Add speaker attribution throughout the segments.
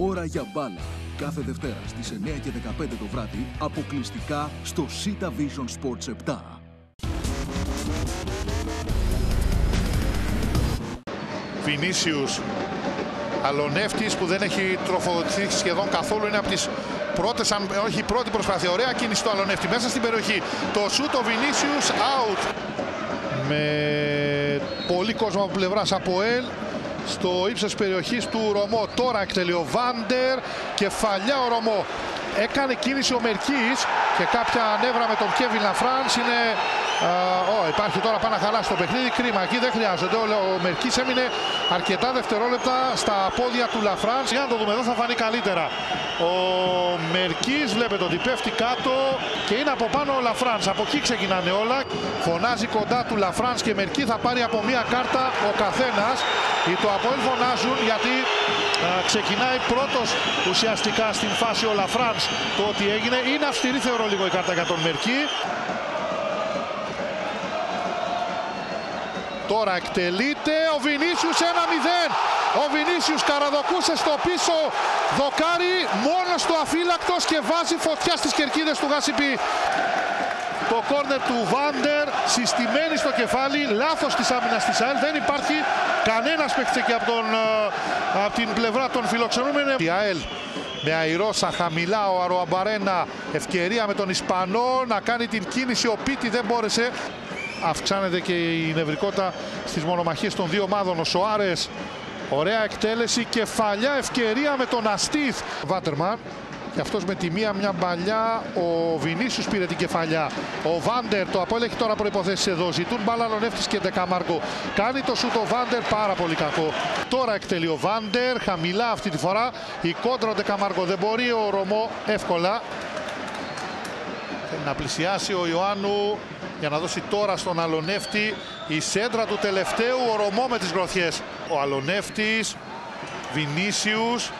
Speaker 1: Ώρα για μπάλα. Κάθε Δευτέρα στις 9:15 το βράδυ, αποκλειστικά στο Sita Vision Sports 7.
Speaker 2: Βινίσιους, Αλονεύτης που δεν έχει τροφοδοτηθεί σχεδόν καθόλου, είναι από τις πρώτες, αν όχι η πρώτη προσπάθεια. Ωραία κίνηση του Αλονεύτη μέσα στην περιοχή. Το σούτ, ο Βινίσιους, out. Με πολύ κόσμο από πλευράς ΑΠΟΕΛ στο ύψος περιοχής του Ρωμό. Τώρα εκτελεί ο Βάντερ, κεφαλιά ο Ρωμό. Έκανε κίνηση ο Μερκής και κάποια νεύρα με τον Κέβιν Λαφράνς. Είναι υπάρχει τώρα, πάνω να χαλάσει το παιχνίδι. Κρίμα, εκεί δεν χρειάζεται. Ο Μερκής έμεινε αρκετά δευτερόλεπτα στα πόδια του Λαφράνς. Για να το δούμε εδώ θα φανεί καλύτερα. Ο Μερκής βλέπετε ότι πέφτει κάτω και είναι από πάνω ο Λαφράνς. Από εκεί ξεκινάνε όλα. Φωνάζει κοντά του Λαφράνς και Μερκή, θα πάρει από μία κάρτα ο καθένας. Οι του ΑΠΟΕΛ φωνάζουν γιατί ξεκινάει πρώτος ουσιαστικά στην φάση ο Λαφράνς. Το ότι έγινε είναι αυστηρή, θεωρώ λίγο η κάρτα για τον Μερκή. Τώρα εκτελείται ο Βινίσιους 1-0. Ο Βινίσιους καραδοκούσε στο πίσω δοκάρι, μόνος του αφύλακτος και βάζει φωτιά στις κερκίδες του Γασιπί. Το κόρνερ του Βάντερ, συστημένη στο κεφάλι, λάθος της άμυνας της ΑΕΛ. Δεν υπάρχει κανένας παίκτης εκεί από την πλευρά των φιλοξενούμενων. Η ΑΕΛ με αηρώσα χαμηλά, ο Αροαμπαρένα, ευκαιρία με τον Ισπανό να κάνει την κίνηση, ο Πίτι δεν μπόρεσε. Αυξάνεται και η νευρικότητα στις μονομαχίες των δύο ομάδων. Ο Σοάρες, ωραία εκτέλεση, κεφαλιά, ευκαιρία με τον Αστίθ. Βάτερμαν, και αυτός με τη μία μια μπαλιά. Ο Βινίσιους πήρε την κεφαλιά. Ο Βάντερ, το ΑΠΟΕΛ έχει τώρα προϋποθέσεις εδώ. Ζητούν μπάλα Αλονεύτης και Ντεκαμάργκο. Κάνει το σούτ ο Βάντερ, πάρα πολύ κακό. Τώρα εκτελεί ο Βάντερ, χαμηλά αυτή τη φορά. Η κόντρα ο Ντεκαμάργκο, δεν μπορεί ο Ρωμό εύκολα. Θέλει να πλησιάσει ο Ιωάννου για να δώσει τώρα στον Αλονεύτη. Η σέντρα του τελευταίου, ο Ρωμό με τις γροθιές. Ο Αλονεύτης, Βινίσιους,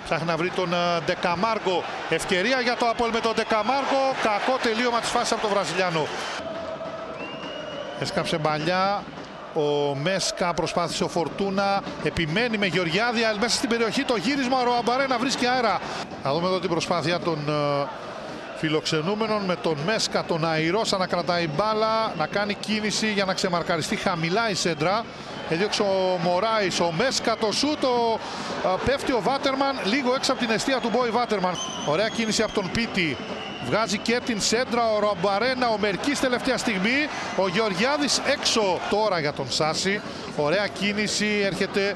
Speaker 2: ψάχνει να βρει τον Ντεκαμάργκο. Ευκαιρία για το ΑΠΟΕΛ με τον Ντεκαμάργκο. Κακό τελείωμα της φάσης από τον Βραζιλιάνο. Έσκαψε μπαλιά. Ο Μέσκα, προσπάθησε ο Φορτούνα. Επιμένει με Γεωργιάδη. Μέσα στην περιοχή το γύρισμα. Ο Ροαμπαρένα βρίσκει αέρα. Θα δούμε εδώ την προσπάθεια των φιλοξενούμενων με τον Μέσκα, τον Αηρώσα να κρατάει μπάλα, να κάνει κίνηση για να ξεμαρκαριστεί χαμηλά η σέντρα. Έδιωξε ο Μωράης, ο Μέσκα το σούτ, πέφτει ο Βάτερμαν λίγο έξω από την εστία του Μπόι Βάτερμαν. Ωραία κίνηση από τον Πίτι. Βγάζει και την σέντρα ο Ρομπαρένα, ο Μερκής τελευταία στιγμή. Ο Γεωργιάδης έξω τώρα για τον Σάση. Ωραία κίνηση, έρχεται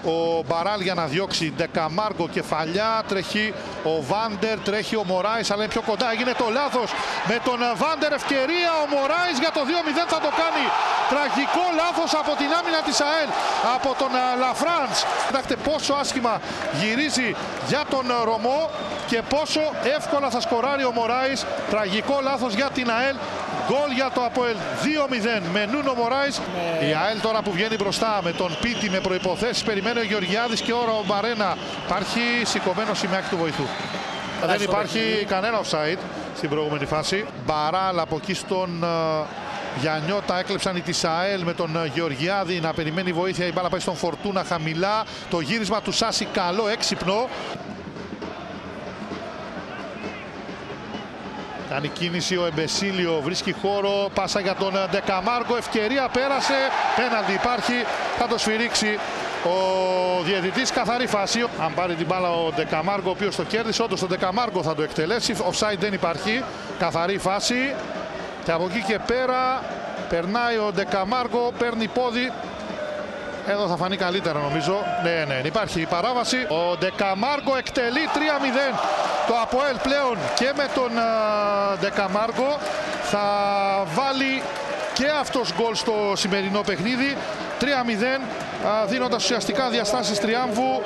Speaker 2: ο Μπαράλ για να διώξει. Ντεκαμάργκο, κεφαλιά, τρέχει ο Βάντερ, τρέχει ο Μωράης, αλλά είναι πιο κοντά. Έγινε το λάθος με τον Βάντερ, ευκαιρία ο Μωράης για το 2-0 θα το κάνει. Τραγικό λάθος από την άμυνα της ΑΕΛ, από τον Λαφράνς. Κοιτάξτε πόσο άσχημα γυρίζει για τον Ρωμό και πόσο εύκολα θα σκοράρει ο Μωράης. Τραγικό λάθος για την ΑΕΛ. Γκολ για το ΑΠΟΕΛ, 2-0 με Νούνο Μωράης. Η ΑΕΛ τώρα που βγαίνει μπροστά με τον Πίτι με προϋποθέσεις, περιμένει ο Γεωργιάδης και ο Ρομπαρένα. Υπάρχει σηκωμένο σημαίακι του βοηθού. Δεν υπάρχει κανένα offside στην προηγούμενη φάση. Μπαράλ από εκεί στον Γιαννιώτα, έκλεψαν οι της ΑΕΛ με τον Γεωργιάδη να περιμένει βοήθεια. Η μπάλα πάει στον Φορτούνα χαμηλά. Το γύρισμα του Σάση καλό, έξυπνο. Κάνει κίνηση ο Εμπεσίλιο, βρίσκει χώρο, πάσα για τον Ντεκαμάργκο, ευκαιρία, πέρασε, πέναλτι υπάρχει, θα το σφυρίξει ο διαιτητής, καθαρή φάση. Αν πάρει την μπάλα ο Ντεκαμάργκο, ο οποίος το κέρδισε, όντως τον Ντεκαμάργκο θα το εκτελέσει, offside δεν υπάρχει, καθαρή φάση. Και από εκεί και πέρα περνάει ο Ντεκαμάργκο, παίρνει πόδι. Εδώ θα φανεί καλύτερα νομίζω. Ναι, υπάρχει η παράβαση. Ο Ντεκαμάργκο εκτελεί 3-0. Το ΑΠΟΕΛ πλέον και με τον Ντεκαμάργκο θα βάλει και αυτός γκολ στο σημερινό παιχνίδι. 3-0 δίνοντας ουσιαστικά διαστάσεις τριάμβου.